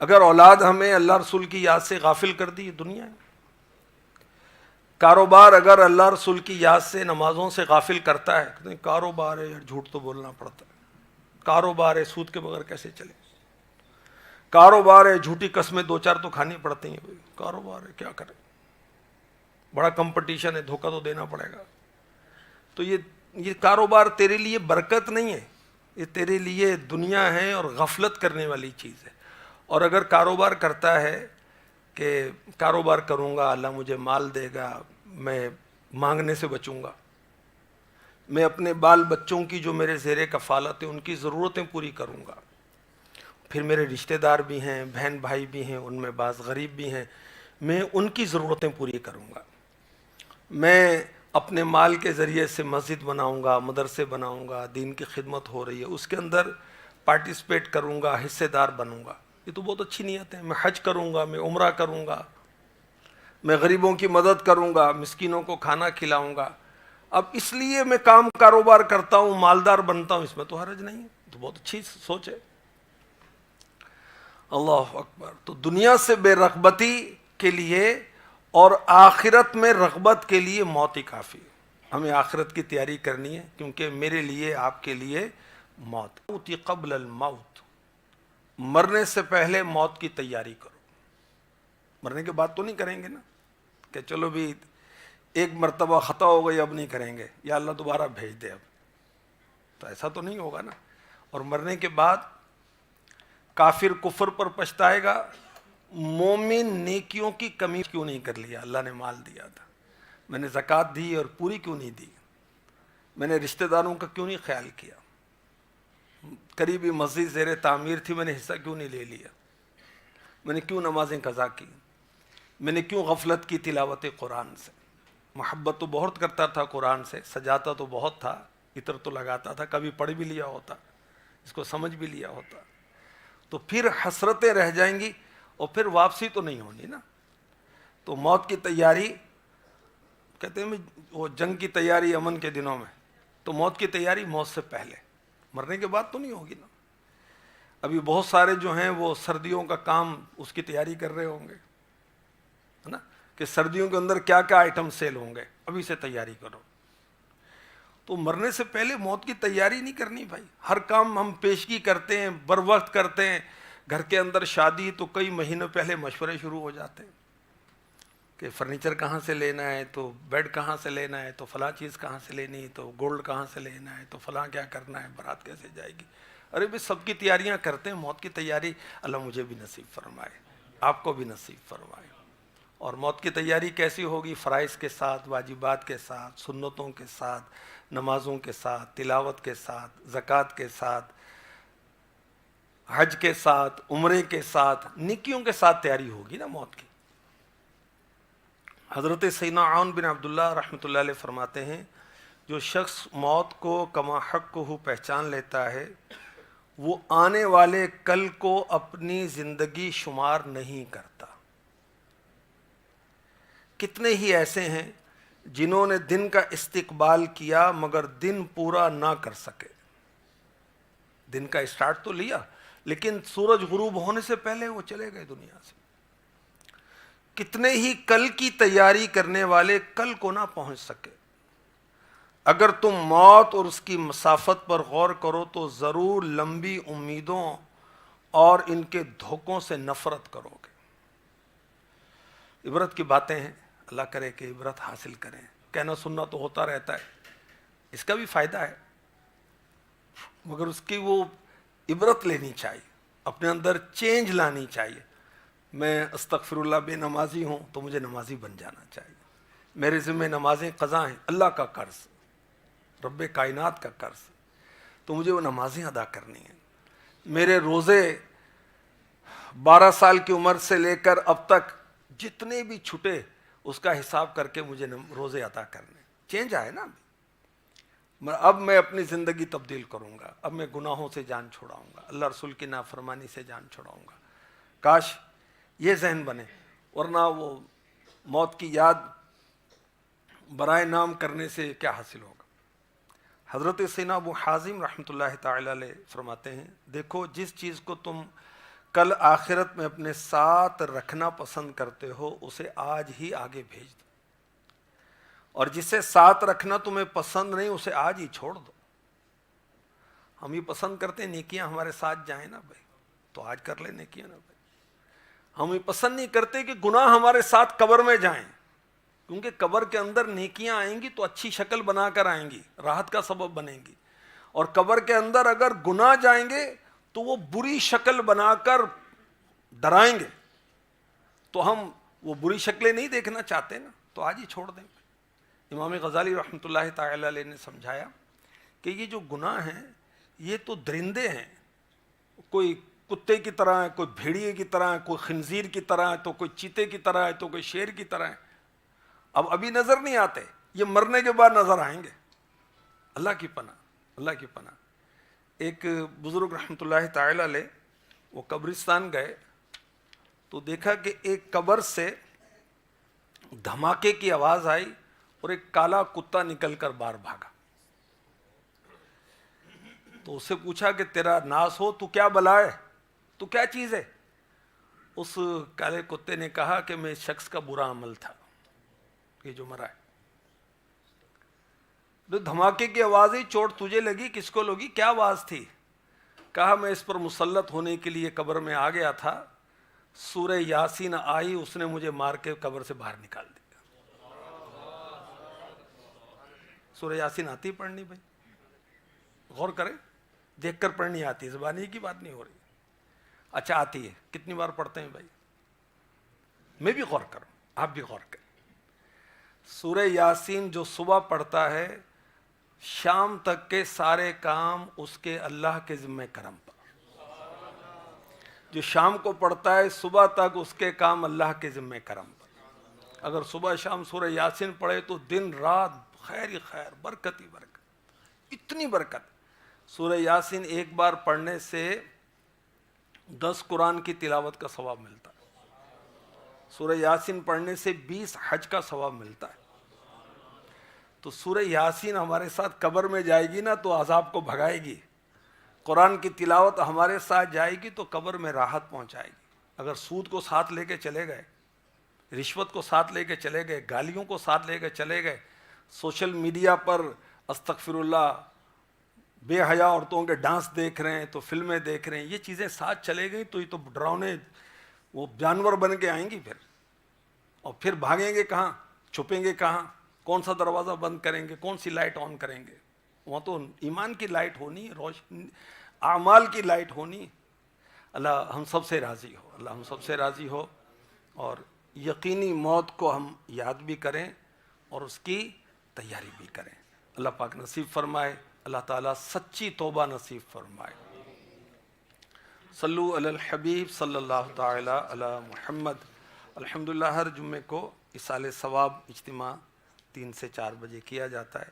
اگر اولاد ہمیں اللہ رسول کی یاد سے غافل کر دی، دنیا ہے۔ کاروبار اگر اللہ رسول کی یاد سے، نمازوں سے غافل کرتا ہے، کاروبار ہے، جھوٹ تو بولنا پڑتا ہے، کاروبار ہے، سود کے بغیر کیسے چلے، کاروبار ہے، جھوٹی قسمیں دو چار تو کھانی پڑتی ہیں، کاروبار ہے کیا کرے، بڑا کمپٹیشن ہے، دھوکہ تو دینا پڑے گا۔ تو یہ کاروبار تیرے لیے برکت نہیں ہے، یہ تیرے لیے دنیا ہے اور غفلت کرنے والی چیز ہے۔ اور اگر کاروبار کرتا ہے کہ کاروبار کروں گا، اللہ مجھے مال دے گا، میں مانگنے سے بچوں گا، میں اپنے بال بچوں کی جو میرے زیر کفالت ہیں ان کی ضرورتیں پوری کروں گا، پھر میرے رشتہ دار بھی ہیں، بہن بھائی بھی ہیں، ان میں بعض غریب بھی ہیں، میں ان کی ضرورتیں پوری کروں گا، میں اپنے مال کے ذریعے سے مسجد بناؤں گا، مدرسے بناؤں گا، دین کی خدمت ہو رہی ہے اس کے اندر پارٹیسپیٹ کروں گا، حصہ دار بنوں گا، یہ تو بہت اچھی نیت ہے۔ میں حج کروں گا، میں عمرہ کروں گا، میں غریبوں کی مدد کروں گا، مسکینوں کو کھانا کھلاؤں گا، اب اس لیے میں کاروبار کرتا ہوں، مالدار بنتا ہوں، اس میں تو حرج نہیں ہے، تو بہت اچھی سوچ ہے۔ اللہ اکبر۔ تو دنیا سے بے رغبتی کے لیے اور آخرت میں رغبت کے لیے موت ہی کافی ہے۔ ہمیں آخرت کی تیاری کرنی ہے، کیونکہ میرے لیے، آپ کے لیے موت ہوتی قبل الموت، مرنے سے پہلے موت کی تیاری کرو۔ مرنے کے بعد تو نہیں کریں گے نا کہ چلو بھی ایک مرتبہ خطا ہو گئی اب نہیں کریں گے، یا اللہ دوبارہ بھیج دے، اب تو ایسا تو نہیں ہوگا نا۔ اور مرنے کے بعد کافر کفر پر پچھتائے گا، مومن نیکیوں کی کمی کیوں نہیں کر لیا، اللہ نے مال دیا تھا، میں نے زکوٰۃ دی اور پوری کیوں نہیں دی، میں نے رشتہ داروں کا کیوں نہیں خیال کیا، قریبی مسجد زیر تعمیر تھی، میں نے حصہ کیوں نہیں لے لیا، میں نے کیوں نمازیں قضا کی، میں نے کیوں غفلت کی تلاوت قرآن سے۔ محبت تو بہت کرتا تھا قرآن سے، سجاتا تو بہت تھا، عطر تو لگاتا تھا، کبھی پڑھ بھی لیا ہوتا، اس کو سمجھ بھی لیا ہوتا، تو پھر حسرتیں رہ جائیں گی اور پھر واپسی تو نہیں ہونی نا۔ تو موت کی تیاری، کہتے ہیں وہ جنگ کی تیاری امن کے دنوں میں، تو موت کی تیاری موت سے پہلے، مرنے کے بعد تو نہیں ہوگی نا۔ ابھی بہت سارے جو ہیں وہ سردیوں کا کام اس کی تیاری کر رہے ہوں گے، ہے نا، کہ سردیوں کے اندر کیا کیا آئٹم سیل ہوں گے، ابھی سے تیاری کرو۔ تو مرنے سے پہلے موت کی تیاری نہیں کرنی بھائی، ہر کام ہم پیشگی کرتے ہیں، بر وقت کرتے ہیں، گھر کے اندر شادی تو کئی مہینوں پہلے مشورے شروع ہو جاتے ہیں کہ فرنیچر کہاں سے لینا ہے، تو بیڈ کہاں سے لینا ہے، تو فلاں چیز کہاں سے لینی ہے، تو گولڈ کہاں سے لینا ہے، تو فلاں کیا کرنا ہے، بارات کیسے جائے گی۔ ارے بھی سب کی تیاریاں کرتے ہیں، موت کی تیاری اللہ مجھے بھی نصیب فرمائے، آپ کو بھی نصیب فرمائے۔ اور موت کی تیاری کیسی ہوگی؟ فرائض کے ساتھ، واجبات کے ساتھ، سنتوں کے ساتھ، نمازوں کے ساتھ، تلاوت کے ساتھ، زکوٰۃ کے ساتھ، حج کے ساتھ، عمرے کے ساتھ، نیکیوں کے ساتھ تیاری ہوگی نا موت کی۔ حضرت سیدنا عون بن عبداللہ رحمۃ اللہ علیہ فرماتے ہیں، جو شخص موت کو کما حق کو پہچان لیتا ہے، وہ آنے والے کل کو اپنی زندگی شمار نہیں کرتا۔ کتنے ہی ایسے ہیں جنہوں نے دن کا استقبال کیا مگر دن پورا نہ کر سکے، دن کا اسٹارٹ تو لیا لیکن سورج غروب ہونے سے پہلے وہ چلے گئے دنیا سے۔ کتنے ہی کل کی تیاری کرنے والے کل کو نہ پہنچ سکے۔ اگر تم موت اور اس کی مسافت پر غور کرو تو ضرور لمبی امیدوں اور ان کے دھوکوں سے نفرت کرو گے۔ عبرت کی باتیں ہیں، اللہ کرے کہ عبرت حاصل کریں۔ کہنا سننا تو ہوتا رہتا ہے، اس کا بھی فائدہ ہے، مگر اس کی وہ عبرت لینی چاہیے، اپنے اندر چینج لانی چاہیے۔ میں استغفر اللہ بے نمازی ہوں تو مجھے نمازی بن جانا چاہیے، میرے ذمہ نمازیں قضا ہیں، اللہ کا قرض، رب کائنات کا قرض، تو مجھے وہ نمازیں ادا کرنی ہیں۔ میرے روزے 12 سال کی عمر سے لے کر اب تک جتنے بھی چھٹے اس کا حساب کر کے مجھے روزے ادا کرنے۔ چینج آئے نا، اب میں اپنی زندگی تبدیل کروں گا، اب میں گناہوں سے جان چھڑاؤں گا، اللہ رسول کی نافرمانی سے جان چھڑاؤں گا۔ کاش یہ ذہن بنے، ورنہ وہ موت کی یاد برائے نام کرنے سے کیا حاصل ہوگا۔ حضرت سیدنا ابو حازم رحمۃ اللہ تعالی علیہ فرماتے ہیں، دیکھو جس چیز کو تم کل آخرت میں اپنے ساتھ رکھنا پسند کرتے ہو اسے آج ہی آگے بھیج دو، اور جسے ساتھ رکھنا تمہیں پسند نہیں اسے آج ہی چھوڑ دو۔ ہم ہی پسند کرتے ہیں نیکیاں ہمارے ساتھ جائیں نا بھائی، تو آج کر لیں نیکیاں نا بھائی۔ ہم ہی پسند نہیں کرتے کہ گناہ ہمارے ساتھ قبر میں جائیں، کیونکہ قبر کے اندر نیکیاں آئیں گی تو اچھی شکل بنا کر آئیں گی، راحت کا سبب بنیں گی، اور قبر کے اندر اگر گناہ جائیں گے تو وہ بری شکل بنا کر ڈرائیں گے، تو ہم وہ بری شکلیں نہیں دیکھنا چاہتے نا، تو آج ہی چھوڑ دیں۔ امام غزالی رحمۃ اللہ تعالی علیہ نے سمجھایا کہ یہ جو گناہ ہیں یہ تو درندے ہیں، کوئی کتے کی طرح ہے، کوئی بھیڑیے کی طرح ہے، کوئی خنزیر کی طرح ہے، تو کوئی چیتے کی طرح ہے، تو کوئی شیر کی طرح ہے۔ اب ابھی نظر نہیں آتے، یہ مرنے کے بعد نظر آئیں گے۔ اللہ کی پناہ، اللہ کی پناہ۔ ایک بزرگ رحمۃ اللہ تعالی علیہ وہ قبرستان گئے تو دیکھا کہ ایک قبر سے دھماکے کی آواز آئی اور ایک کالا کتا نکل کر باہر بھاگا۔ تو اس سے پوچھا کہ تیرا ناس ہو، تو کیا بلا ہے، تو کیا چیز ہے؟ اس کالے کتے نے کہا کہ میں شخص کا برا عمل تھا یہ جو مرا ہے۔ تو دھماکے کی آواز ہی، چوٹ تجھے لگی، کس کو لگی، کیا آواز تھی؟ کہا میں اس پر مسلط ہونے کے لیے قبر میں آ گیا تھا، سورہ یاسین آئی، اس نے مجھے مار کے قبر سے باہر نکال دیا۔ سورہ یاسین آتی پڑھنی بھائی، غور کریں، دیکھ کر پڑھنی آتی ہے، زبانی کی بات نہیں ہو رہی۔ اچھا آتی ہے، کتنی بار پڑھتے ہیں بھائی؟ میں بھی غور کروں، آپ بھی غور کریں۔ سورہ یاسین جو صبح پڑھتا ہے شام تک کے سارے کام اس کے اللہ کے ذمہ کرم پر، جو شام کو پڑھتا ہے صبح تک اس کے کام اللہ کے ذمہ کرم پر۔ اگر صبح شام سورہ یاسین پڑھے تو دن رات خیر ہی خیر، برکت ہی برکت، اتنی برکت۔ سورہ یاسین ایک بار پڑھنے سے 10 قرآن کی تلاوت کا ثواب ملتا ہے، سورہ یاسین پڑھنے سے 20 حج کا ثواب ملتا ہے۔ تو سورہ یاسین ہمارے ساتھ قبر میں جائے گی نا تو عذاب کو بھگائے گی، قرآن کی تلاوت ہمارے ساتھ جائے گی تو قبر میں راحت پہنچائے گی۔ اگر سود کو ساتھ لے کے چلے گئے، رشوت کو ساتھ لے کے چلے گئے، گالیوں کو ساتھ لے کے چلے گئے، سوشل میڈیا پر استغفر اللہ بے حیا عورتوں کے ڈانس دیکھ رہے ہیں، تو فلمیں دیکھ رہے ہیں، یہ چیزیں ساتھ چلے گئی تو یہ تو ڈراؤنے وہ جانور بن کے آئیں گی پھر، اور پھر بھاگیں گے کہاں، چھپیں گے کہاں، کون سا دروازہ بند کریں گے، کون سی لائٹ آن کریں گے؟ وہاں تو ایمان کی لائٹ ہونی، روشنی اعمال کی لائٹ ہونی۔ اللہ ہم سب سے راضی ہو، اللہ ہم سب سے راضی ہو، اور یقینی موت کو ہم یاد بھی کریں اور اس کی تیاری بھی کریں۔ اللہ پاک نصیب فرمائے، اللہ تعالیٰ سچی توبہ نصیب فرمائے۔ صلو علی الحبیب صلی اللہ تعالی علی محمد۔ الحمدللہ ہر جمعے کو اصالِ ثواب اجتماع 3 سے 4 بجے کیا جاتا ہے،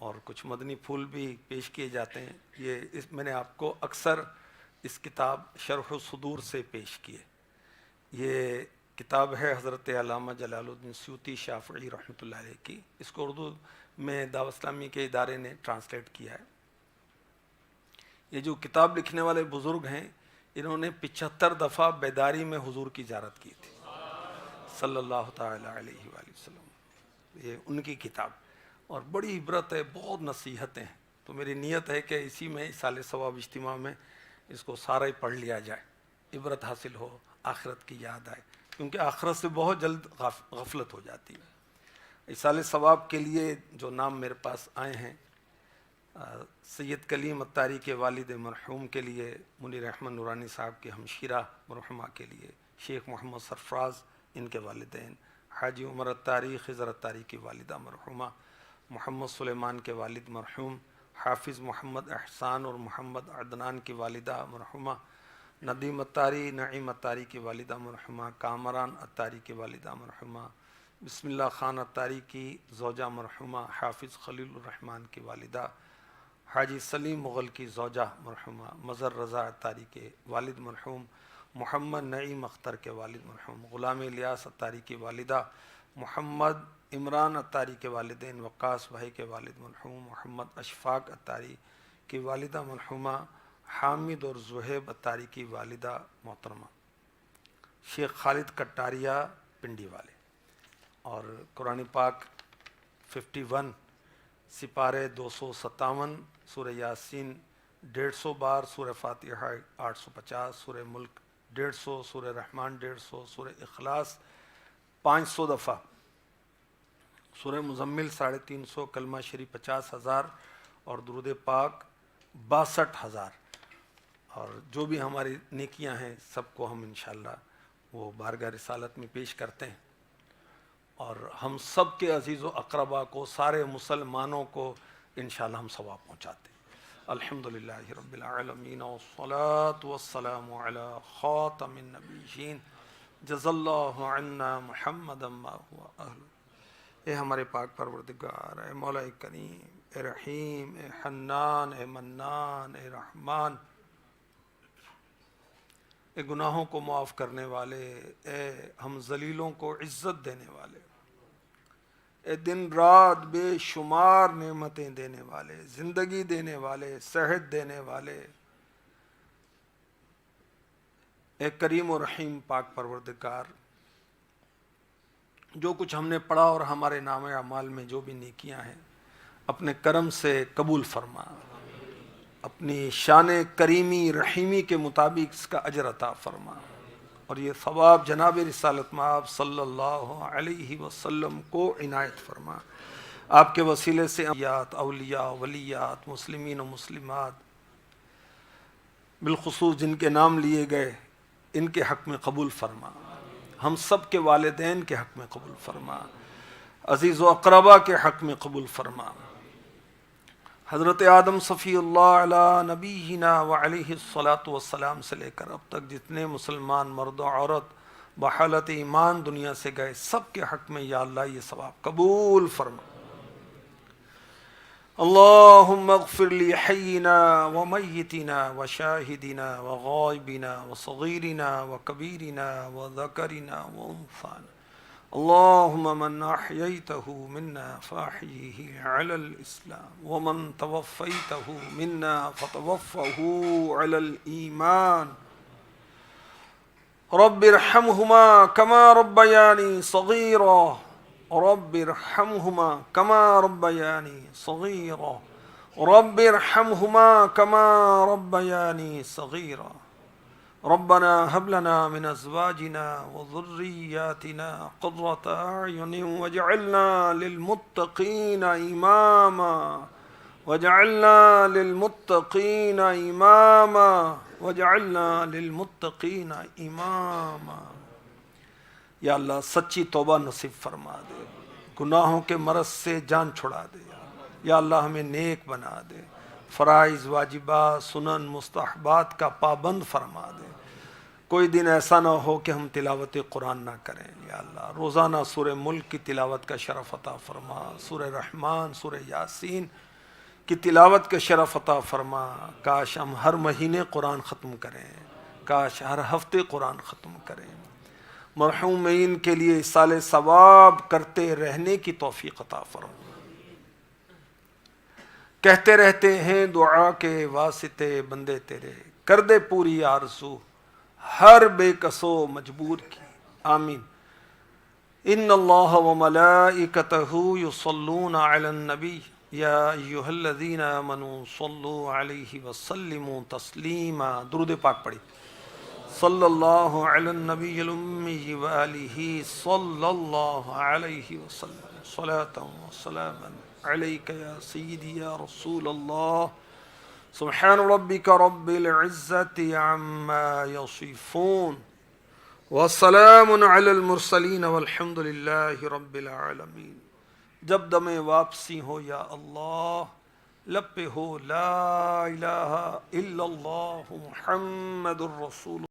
اور کچھ مدنی پھول بھی پیش کیے جاتے ہیں۔ یہ میں نے آپ کو اکثر اس کتاب شرح الصدور سے پیش کیے۔ یہ کتاب ہے حضرت علامہ جلال الدین سیوطی شافعی رحمۃ اللہ علیہ کی، اس کو اردو میں دعوت اسلامی کے ادارے نے ٹرانسلیٹ کیا ہے۔ یہ جو کتاب لکھنے والے بزرگ ہیں انہوں نے 75 دفعہ بیداری میں حضور کی زیارت کی تھی صلی اللہ تعالی علیہ وآلہ وسلم۔ یہ ان کی کتاب، اور بڑی عبرت ہے، بہت نصیحتیں ہیں۔ تو میری نیت ہے کہ اسی میں اصالِ ثواب اجتماع میں اس کو سارا ہی پڑھ لیا جائے، عبرت حاصل ہو، آخرت کی یاد آئے، کیونکہ آخرت سے بہت جلد غفلت ہو جاتی ہے۔ اصالِ ثواب کے لیے جو نام میرے پاس آئے ہیں، سید کلیم اتاری کے والد مرحوم کے لیے، منیر احمد نورانی صاحب کے ہمشیرہ مرحومہ کے لیے، شیخ محمد سرفراز ان کے والدین، حاجی عمر اتاری خضر اتاری کی والدہ مرحومہ، محمد سلیمان کے والد مرحوم، حافظ محمد احسان اور محمد عدنان کی والدہ مرحومہ، ندیم اتاری نعیم اتاری کی والدہ مرحومہ، کامران اتاری کی والدہ مرحومہ، بسم اللہ خان اتاری کی زوجہ مرحومہ، حافظ خلیل الرحمن کی والدہ، حاجی سلیم مغل کی زوجہ مرحومہ، مظہر رضا اتاری کے والد مرحوم، محمد نعیم اختر کے والد مرحوم، غلام الیاس اتاری کی والدہ، محمد عمران اتاری کے والدین، وقاص بھائی کے والد مرحوم، محمد اشفاق اتاری کی والدہ مرحومہ، حامد اور زہیب اتاری کی والدہ محترمہ، شیخ خالد کٹاریہ پنڈی والے، اور قرآن پاک 51 سپارے 257، سورہ یاسین 150 بار، سورہ فاتحہ 850، سورہ ملک 150، سورہ رحمان 150، سورہ اخلاص 500 دفعہ، سورہ مزمل 350، کلمہ شریف 50,000 اور درود پاک 62,000۔ اور جو بھی ہماری نیکیاں ہیں سب کو ہم انشاءاللہ وہ بارگاہ رسالت میں پیش کرتے ہیں، اور ہم سب کے عزیز و اقربا کو، سارے مسلمانوں کو انشاءاللہ ہم ثواب پہنچاتے ہیں۔ الحمدللہ رب العالمین والصلاة والسلام علی خاتم النبیین، جزا اللہ عنا محمد ما هو اہل۔ اے ہمارے پاک پروردگار، اے مولا کریم، اے رحیم، اے حنان، اے منان، اے رحمان، اے گناہوں کو معاف کرنے والے، اے ہم ذلیلوں کو عزت دینے والے، اے دن رات بے شمار نعمتیں دینے والے، زندگی دینے والے، صحت دینے والے، اے کریم و رحیم پاک پروردگار، جو کچھ ہم نے پڑھا اور ہمارے نام اعمال میں جو بھی نیکیاں ہیں اپنے کرم سے قبول فرما، اپنی شان کریمی رحیمی کے مطابق اس کا اجر عطا فرما، اور یہ ثواب جناب رسالت مآب صلی اللہ علیہ وسلم کو عنایت فرما۔ آپ کے وسیلے سے اولیاء ولیات، مسلمین و مسلمات بالخصوص جن کے نام لیے گئے، ان کے حق میں قبول فرما، ہم سب کے والدین کے حق میں قبول فرما، عزیز و اقربا کے حق میں قبول فرما۔ حضرت آدم صفی اللہ علی نبینا وعلیہ الصلاۃ والسلام سے لے کر اب تک جتنے مسلمان مرد و عورت بحالت ایمان دنیا سے گئے، سب کے حق میں یا اللہ یہ ثواب قبول فرما۔ اللہم اغفر لی حینا ومیتنا وشاہدنا وغائبنا وصغیرنا وکبیرنا وذکرنا وانثانا، اللہم من احییتہ منا فاحیہ علی الاسلام ومن توفیتہ منا فتوفہ علی الایمان، رب ارحمہما کما ربیانی صغیرا، رب ارحمہما کما ربیانی صغیرا، رب ارحمہما کما ربیانی صغیرا، ربنا هب لنا من ازواجنا وذرياتنا قرة اعين واجعلنا للمتقين اماما، واجعلنا للمتقين اماما، واجعلنا للمتقين اماما۔ یا اللہ سچی توبہ نصیب فرما دے، گناہوں کے مرض سے جان چھڑا دے، یا اللہ ہمیں نیک بنا دے، فرائض واجبات سنن مستحبات کا پابند فرما دے، کوئی دن ایسا نہ ہو کہ ہم تلاوت قرآن نہ کریں، یا اللہ روزانہ سورہ ملک کی تلاوت کا شرف عطا فرما، سورہ رحمان، سورہ یاسین کی تلاوت کا شرف عطا فرما۔ کاش ہم ہر مہینے قرآن ختم کریں، کاش ہر ہفتے قرآن ختم کریں، مرحومین کے لیے ایصال ثواب کرتے رہنے کی توفیق عطا فرما۔ کہتے رہتے ہیں دعا کے واسطے بندے تیرے، کر دے پوری آرزو ہر بے کسو مجبور کی، آمین۔ ان اللہ وملائکتہ یصلون علی النبی یا ایھا الذین آمنوا صلوا علیہ وسلموا تسلیما، درود پاک پڑھی، صلی اللہ علی النبی الامی وآلہ صلی اللہ علیہ وسلم، صلاۃ وسلاما علیک یا سیدی یا رسول اللہ، سبحان ربک رب العزت عما یصفون وسلام علی المرسلین والحمد للہ رب العالمین۔ جب دم واپسی ہو یا اللہ، لب پہ ہو لا الہ الا اللہ محمد الرسول